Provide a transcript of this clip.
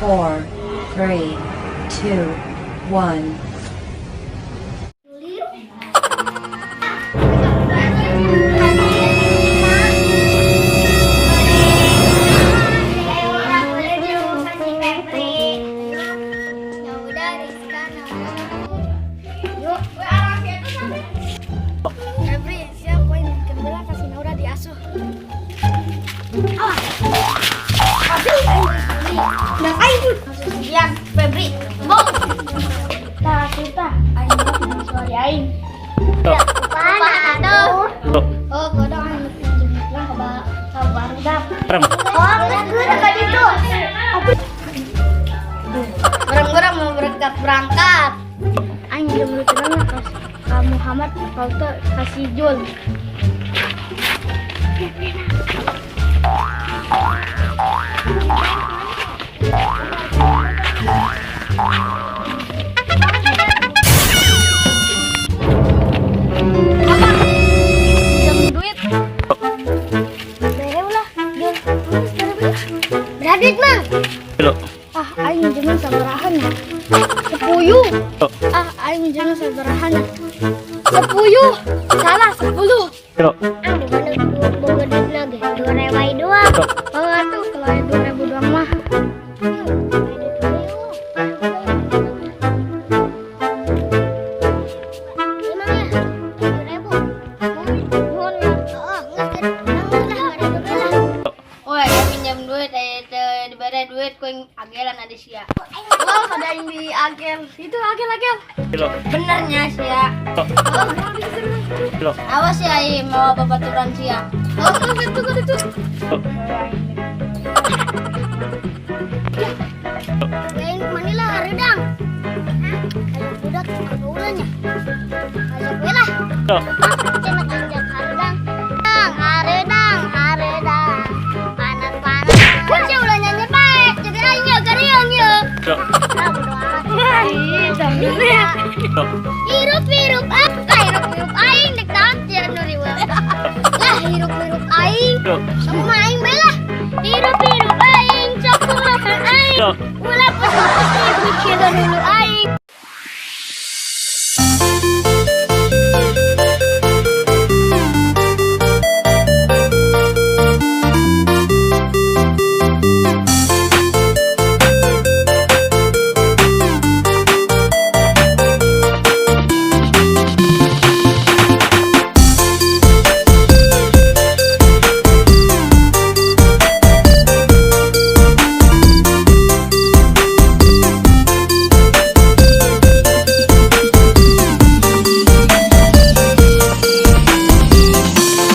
4, 3, 2, 1. Febri, siap poin kedua kasih Naura diasuh. Udah kayu. Sekian Febri. Bom. Tah kita aing suara aing. Apaan tuh? Oh, kodok aing bilang ke barudak. Oh, udah tadi tuh. Orang-orang mau berangkat. Aing belum terang Kak Muhammad kau tuh kasih Jul. Duit. Berew lah, Jul. Berapa duit, Mang? Ah, aing jangan sabarahan ya. 10. Ah, aing jangan sabarahan ya. 10. Salah, 10. Ah, bukan duit lagi. 2.000 doang. Oh, tuh kalau 2.000 doang mah. Duit koin agelan ada sia. Oh, ada yang di agel. Itu agel. Benernya sia. Oh, awas ya, mau babaturan sia. Oh, itu. Lain manilah hareudang. Kayak budak apa ulanya? Kayak gue lah. Cenah anjak hareudang. Hareudang. Panas. Kunci ulanya nyepak. Jadi aing ya gariang ya. Nah, bodo amat. Hirup-hirup apa? Hirup-hirup aing dek taot ya nuriwa. Lah hirup-hirup aing. Sama aing bae lah. Hirup-hirup aing, sok kumaha aing. Ulah pas ibu kira dulu aing.